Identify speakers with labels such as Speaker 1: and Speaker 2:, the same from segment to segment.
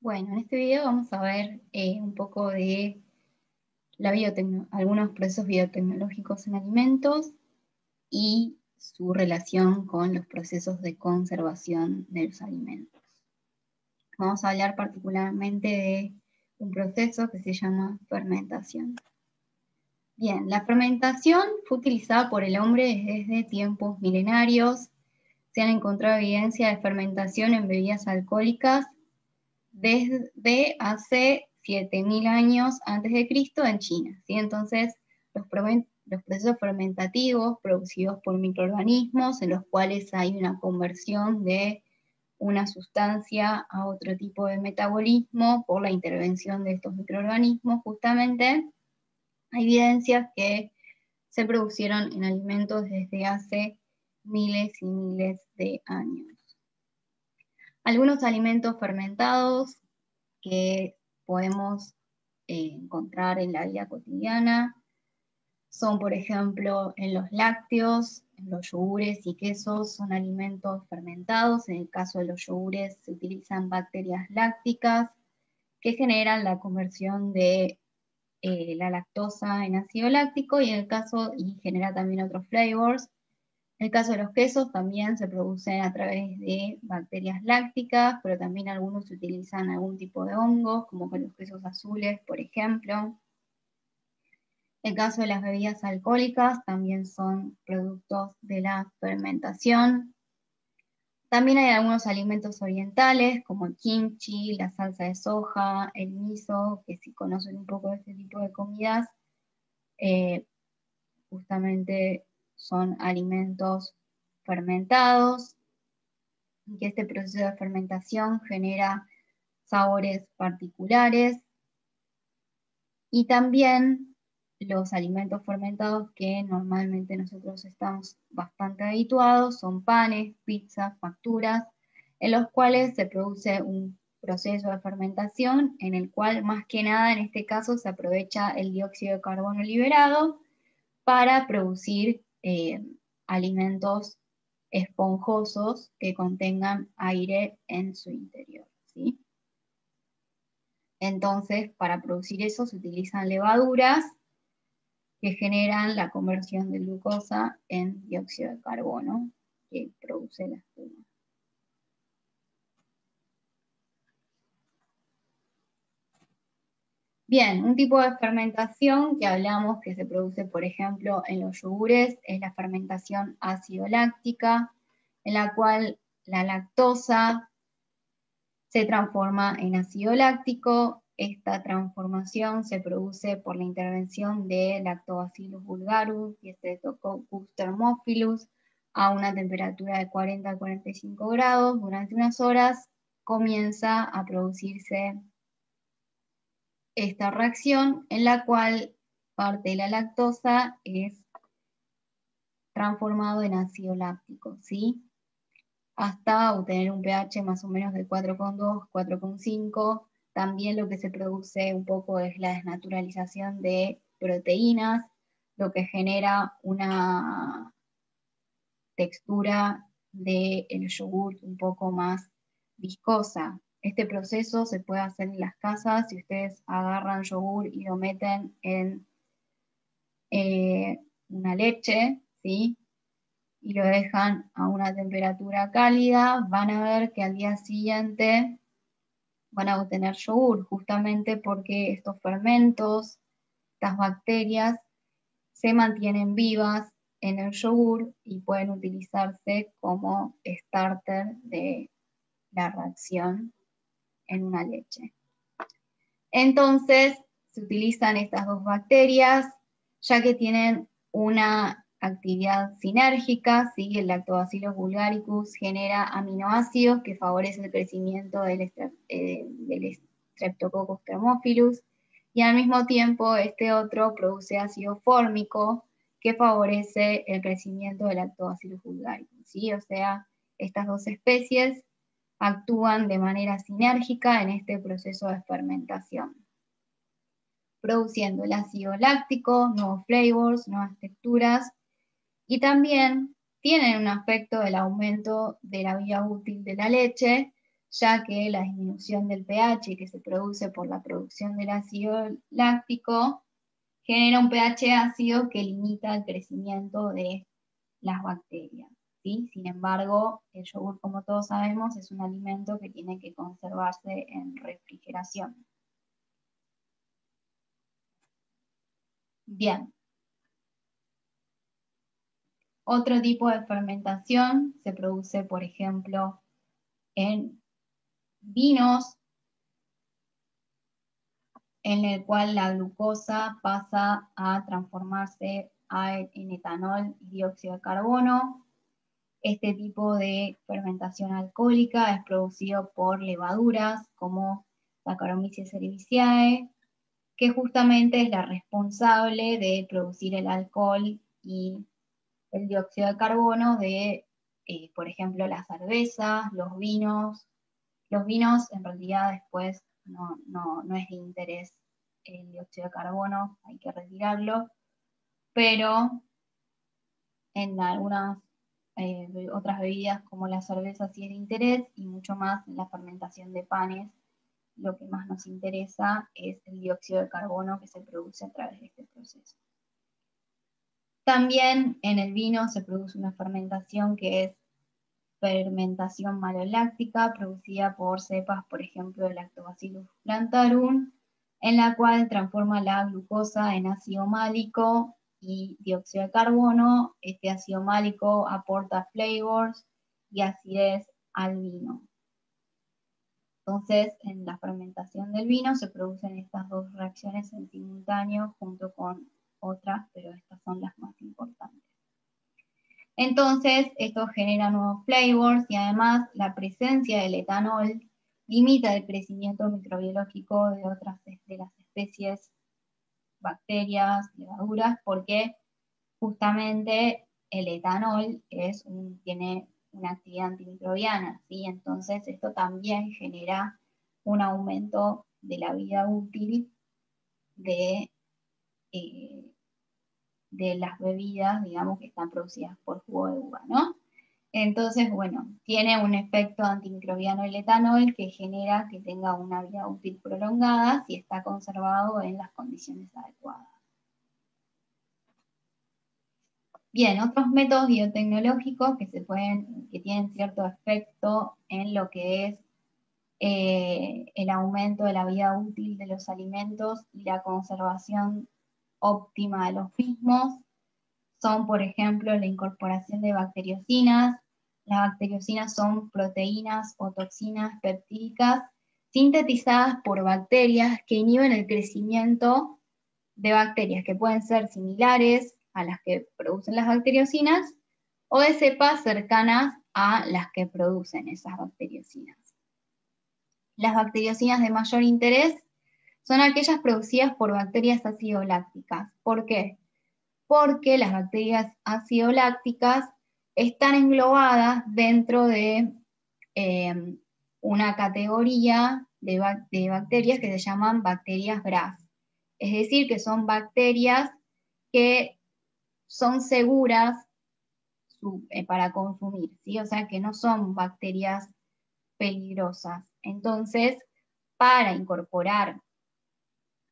Speaker 1: Bueno, en este video vamos a ver un poco de algunos procesos biotecnológicos en alimentos y su relación con los procesos de conservación de los alimentos. Vamos a hablar particularmente de un proceso que se llama fermentación. Bien, la fermentación fue utilizada por el hombre desde tiempos milenarios. Se han encontrado evidencia de fermentación en bebidas alcohólicas desde hace 7000 años antes de Cristo en China, ¿sí? Entonces, los procesos fermentativos producidos por microorganismos en los cuales hay una conversión de una sustancia a otro tipo de metabolismo por la intervención de estos microorganismos, justamente, hay evidencias que se produjeron en alimentos desde hace miles y miles de años. Algunos alimentos fermentados que podemos encontrar en la vida cotidiana son, por ejemplo, en los lácteos, en los yogures y quesos, son alimentos fermentados. En el caso de los yogures se utilizan bacterias lácticas que generan la conversión de la lactosa en ácido láctico y genera también otros flavors. En el caso de los quesos también se producen a través de bacterias lácticas, pero también algunos utilizan algún tipo de hongos, como con los quesos azules, por ejemplo. En el caso de las bebidas alcohólicas también son productos de la fermentación. También hay algunos alimentos orientales, como el kimchi, la salsa de soja, el miso, que si conocen un poco de este tipo de comidas, justamente son alimentos fermentados, y que este proceso de fermentación genera sabores particulares. Y también los alimentos fermentados que normalmente nosotros estamos bastante habituados son panes, pizzas, facturas, en los cuales se produce un proceso de fermentación en el cual más que nada en este caso se aprovecha el dióxido de carbono liberado para producir alimentos esponjosos que contengan aire en su interior, ¿sí? Entonces, para producir eso se utilizan levaduras que generan la conversión de glucosa en dióxido de carbono que produce la espuma. Bien, un tipo de fermentación que hablamos que se produce, por ejemplo, en los yogures es la fermentación ácido-láctica, en la cual la lactosa se transforma en ácido láctico. Esta transformación se produce por la intervención de Lactobacillus bulgarus y Streptococcus thermophilus a una temperatura de 40 a 45 grados. Durante unas horas comienza a producirse esta reacción en la cual parte de la lactosa es transformado en ácido láctico, ¿sí? Hasta obtener un pH más o menos de 4,2, 4,5. También lo que se produce un poco es la desnaturalización de proteínas, lo que genera una textura del yogur un poco más viscosa. Este proceso se puede hacer en las casas si ustedes agarran yogur y lo meten en una leche, ¿sí? Y lo dejan a una temperatura cálida, van a ver que al día siguiente van a obtener yogur, justamente porque estos fermentos, estas bacterias, se mantienen vivas en el yogur y pueden utilizarse como starter de la reacción en una leche. Entonces, se utilizan estas dos bacterias, ya que tienen una actividad sinérgica, ¿sí? El Lactobacillus bulgaricus genera aminoácidos que favorecen el crecimiento del Streptococcus thermophilus, y al mismo tiempo este otro produce ácido fórmico que favorece el crecimiento del Lactobacillus bulgaricus, ¿sí? O sea, estas dos especies actúan de manera sinérgica en este proceso de fermentación, produciendo el ácido láctico, nuevos flavors, nuevas texturas, y también tienen un aspecto del aumento de la vida útil de la leche, ya que la disminución del pH que se produce por la producción del ácido láctico genera un pH ácido que limita el crecimiento de las bacterias. ¿Sí? Sin embargo, el yogur, como todos sabemos, es un alimento que tiene que conservarse en refrigeración. Bien. Otro tipo de fermentación se produce, por ejemplo, en vinos, en el cual la glucosa pasa a transformarse en etanol y dióxido de carbono. Este tipo de fermentación alcohólica es producido por levaduras como Saccharomyces cerevisiae, que justamente es la responsable de producir el alcohol y el dióxido de carbono de, por ejemplo, las cervezas, los vinos. Los vinos en realidad después no es de interés el dióxido de carbono, hay que retirarlo, pero en algunas otras bebidas como la cerveza sí es de interés y mucho más en la fermentación de panes. Lo que más nos interesa es el dióxido de carbono que se produce a través de este proceso. También en el vino se produce una fermentación que es fermentación maloláctica producida por cepas, por ejemplo, de Lactobacillus plantarum, en la cual transforma la glucosa en ácido málico y dióxido de carbono. Este ácido málico aporta flavors y acidez al vino. Entonces, en la fermentación del vino se producen estas dos reacciones en simultáneo junto con otras, pero estas son las más importantes. Entonces, esto genera nuevos flavors y además la presencia del etanol limita el crecimiento microbiológico de otras de las especies, bacterias, levaduras, porque justamente el etanol tiene una actividad antimicrobiana, ¿sí? Entonces, esto también genera un aumento de la vida útil de las bebidas, digamos, que están producidas por jugo de uva, ¿no? Entonces, bueno, tiene un efecto antimicrobiano el etanol que genera que tenga una vida útil prolongada si está conservado en las condiciones adecuadas. Bien, otros métodos biotecnológicos que tienen cierto efecto en lo que es el aumento de la vida útil de los alimentos y la conservación óptima de los mismos son, por ejemplo, la incorporación de bacteriocinas. Las bacteriocinas son proteínas o toxinas peptídicas sintetizadas por bacterias que inhiben el crecimiento de bacterias que pueden ser similares a las que producen las bacteriocinas o de cepas cercanas a las que producen esas bacteriocinas. Las bacteriocinas de mayor interés son aquellas producidas por bacterias acidolácticas. ¿Por qué? Porque las bacterias acidolácticas están englobadas dentro de una categoría de bacterias que se llaman bacterias GRAS. Es decir, que son bacterias que son seguras para consumir, ¿sí? O sea, que no son bacterias peligrosas. Entonces, para incorporar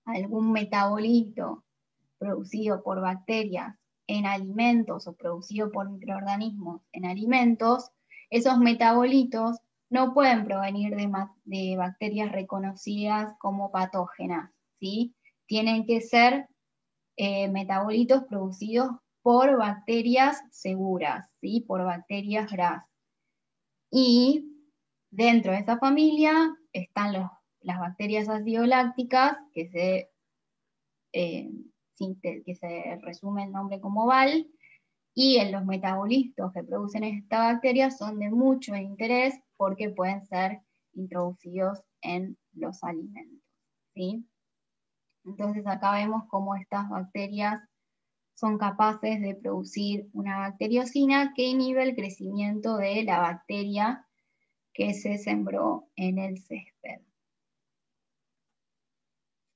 Speaker 1: algún metabolito producido por bacterias en alimentos o producido por microorganismos en alimentos, esos metabolitos no pueden provenir de bacterias reconocidas como patógenas, ¿sí? Tienen que ser metabolitos producidos por bacterias seguras, ¿sí? Por bacterias GRAS. Y dentro de esa familia están las bacterias acidolácticas que se resume el nombre como Val, y en los metabolitos que producen esta bacteria son de mucho interés porque pueden ser introducidos en los alimentos, ¿sí? Entonces acá vemos cómo estas bacterias son capaces de producir una bacteriocina que inhibe el crecimiento de la bacteria que se sembró en el césped.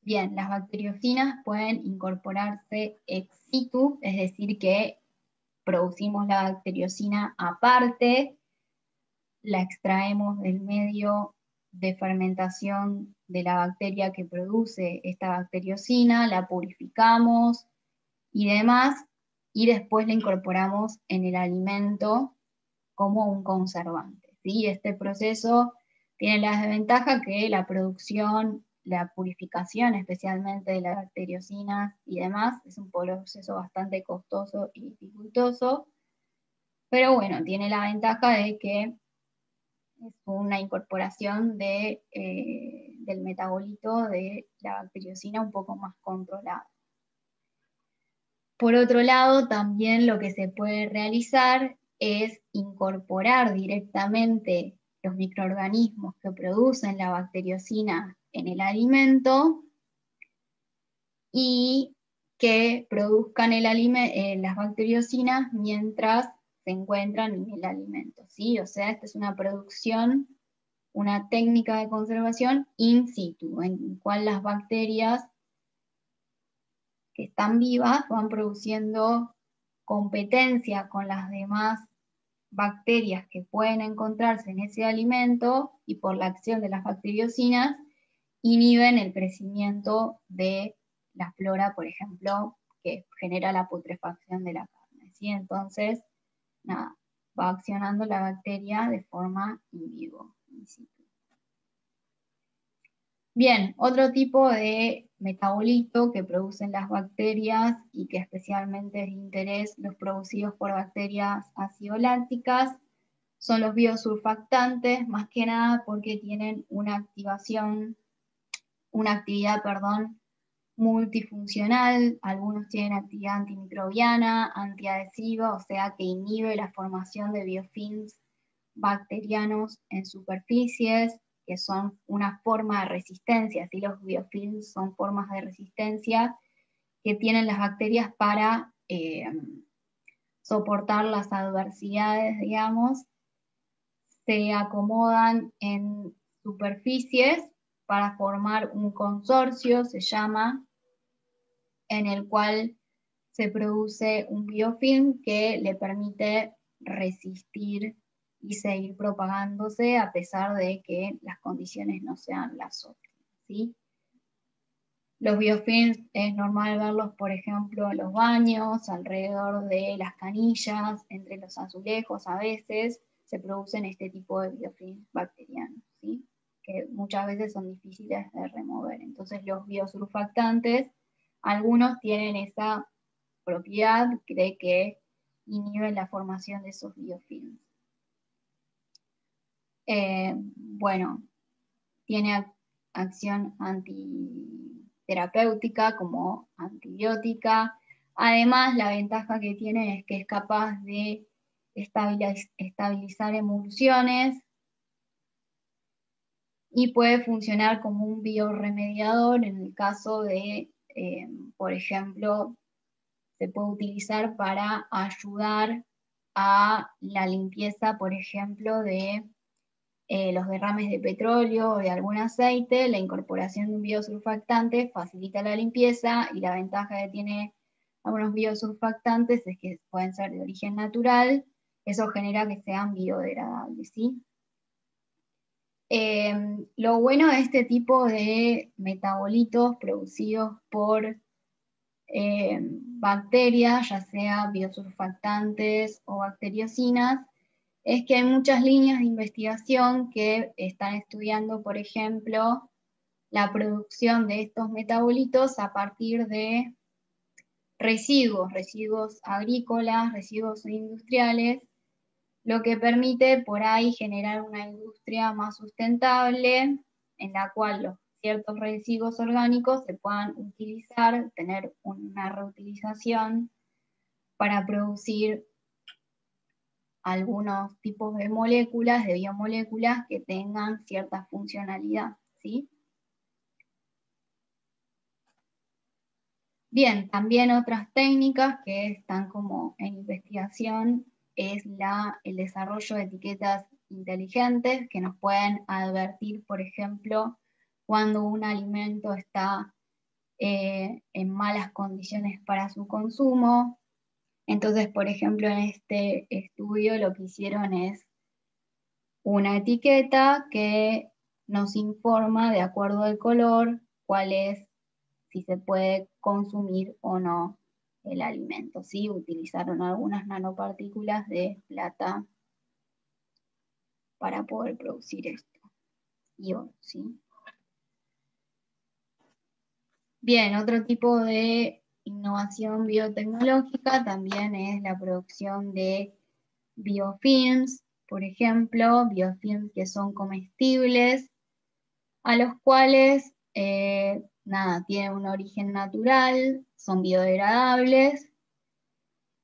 Speaker 1: Bien, las bacteriocinas pueden incorporarse ex situ, es decir, que producimos la bacteriocina aparte, la extraemos del medio de fermentación de la bacteria que produce esta bacteriocina, la purificamos y demás, y después la incorporamos en el alimento como un conservante, ¿sí? Este proceso tiene la desventaja que la producción, la purificación especialmente de las bacteriocinas y demás, es un proceso bastante costoso y dificultoso, pero bueno, tiene la ventaja de que es una incorporación del metabolito de la bacteriocina un poco más controlada. Por otro lado, también lo que se puede realizar es incorporar directamente los microorganismos que producen la bacteriocina en el alimento y que produzcan las bacteriocinas mientras se encuentran en el alimento, ¿sí? O sea, esta es una producción, una técnica de conservación in situ, en cual las bacterias que están vivas van produciendo competencia con las demás bacterias que pueden encontrarse en ese alimento y por la acción de las bacteriocinas inhiben el crecimiento de la flora, por ejemplo, que genera la putrefacción de la carne, ¿sí? Entonces, nada, va accionando la bacteria de forma in vivo, in situ. Bien, otro tipo de metabolito que producen las bacterias y que especialmente es de interés los producidos por bacterias acidolácticas son los biosurfactantes, más que nada porque tienen una actividad, multifuncional. Algunos tienen actividad antimicrobiana, antiadhesiva, o sea que inhibe la formación de biofilms bacterianos en superficies, que son una forma de resistencia, ¿sí? Los biofilms son formas de resistencia que tienen las bacterias para soportar las adversidades, digamos, se acomodan en superficies para formar un consorcio, se llama, en el cual se produce un biofilm que le permite resistir y seguir propagándose a pesar de que las condiciones no sean las óptimas, ¿sí? Los biofilms es normal verlos, por ejemplo, en los baños, alrededor de las canillas, entre los azulejos a veces, se producen este tipo de biofilms bacterianos, ¿sí? Que muchas veces son difíciles de remover. Entonces los biosurfactantes, algunos tienen esa propiedad de que inhiben la formación de esos biofilms. Bueno, tiene acción antiterapéutica como antibiótica. Además, la ventaja que tiene es que es capaz de estabilizar emulsiones y puede funcionar como un biorremediador en el caso de, por ejemplo, se puede utilizar para ayudar a la limpieza, por ejemplo, de los derrames de petróleo o de algún aceite. La incorporación de un biosurfactante facilita la limpieza y la ventaja que tiene algunos biosurfactantes es que pueden ser de origen natural, eso genera que sean biodegradables, ¿sí? Lo bueno de este tipo de metabolitos producidos por bacterias, ya sea biosurfactantes o bacteriocinas, es que hay muchas líneas de investigación que están estudiando, por ejemplo, la producción de estos metabolitos a partir de residuos agrícolas, residuos industriales, lo que permite por ahí generar una industria más sustentable en la cual los ciertos residuos orgánicos se puedan utilizar, tener una reutilización para producir algunos tipos de moléculas, de biomoléculas que tengan cierta funcionalidad, ¿sí? Bien, también otras técnicas que están como en investigación es el desarrollo de etiquetas inteligentes que nos pueden advertir, por ejemplo, cuando un alimento está en malas condiciones para su consumo. Entonces, por ejemplo, en este estudio lo que hicieron es una etiqueta que nos informa de acuerdo al color cuál es, si se puede consumir o no el alimento. ¿Sí? Utilizaron algunas nanopartículas de plata para poder producir esto. Y oro, ¿sí? Bien, otro tipo de innovación biotecnológica también es la producción de biofilms, por ejemplo, biofilms que son comestibles, a los cuales, nada, tienen un origen natural, son biodegradables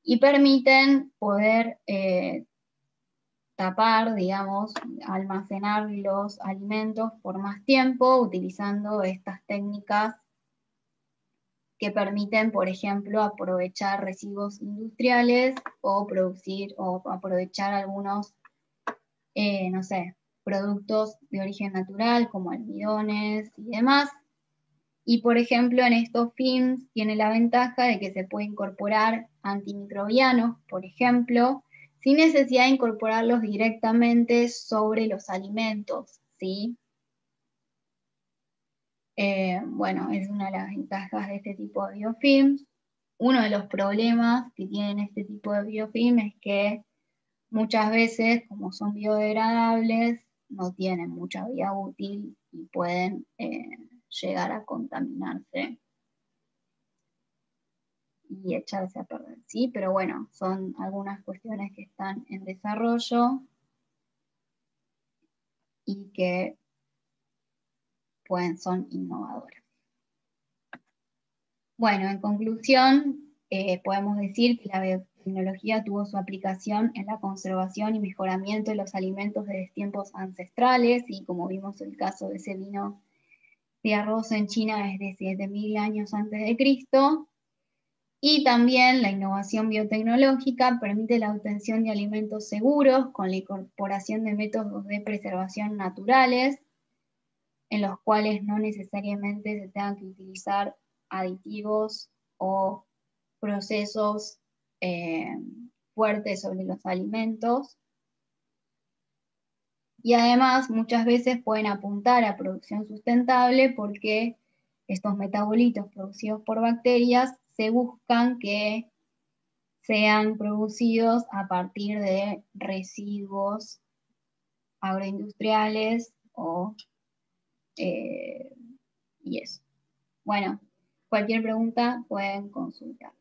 Speaker 1: y permiten poder tapar, digamos, almacenar los alimentos por más tiempo utilizando estas técnicas que permiten, por ejemplo, aprovechar residuos industriales o producir o aprovechar algunos, no sé, productos de origen natural como almidones y demás. Y por ejemplo, en estos films tiene la ventaja de que se puede incorporar antimicrobianos, por ejemplo, sin necesidad de incorporarlos directamente sobre los alimentos, ¿sí? Bueno, es una de las ventajas de este tipo de biofilms. Uno de los problemas que tienen este tipo de biofilm es que muchas veces, como son biodegradables, no tienen mucha vida útil y pueden llegar a contaminarse y echarse a perder, ¿sí? Pero bueno, son algunas cuestiones que están en desarrollo y que son innovadoras. Bueno, en conclusión, podemos decir que la biotecnología tuvo su aplicación en la conservación y mejoramiento de los alimentos desde tiempos ancestrales, y como vimos el caso de ese vino de arroz en China desde 7000 años antes de Cristo. Y también la innovación biotecnológica permite la obtención de alimentos seguros con la incorporación de métodos de preservación naturales, en los cuales no necesariamente se tengan que utilizar aditivos o procesos fuertes sobre los alimentos. Y además muchas veces pueden apuntar a producción sustentable porque estos metabolitos producidos por bacterias se buscan que sean producidos a partir de residuos agroindustriales y eso. Bueno, cualquier pregunta pueden consultar.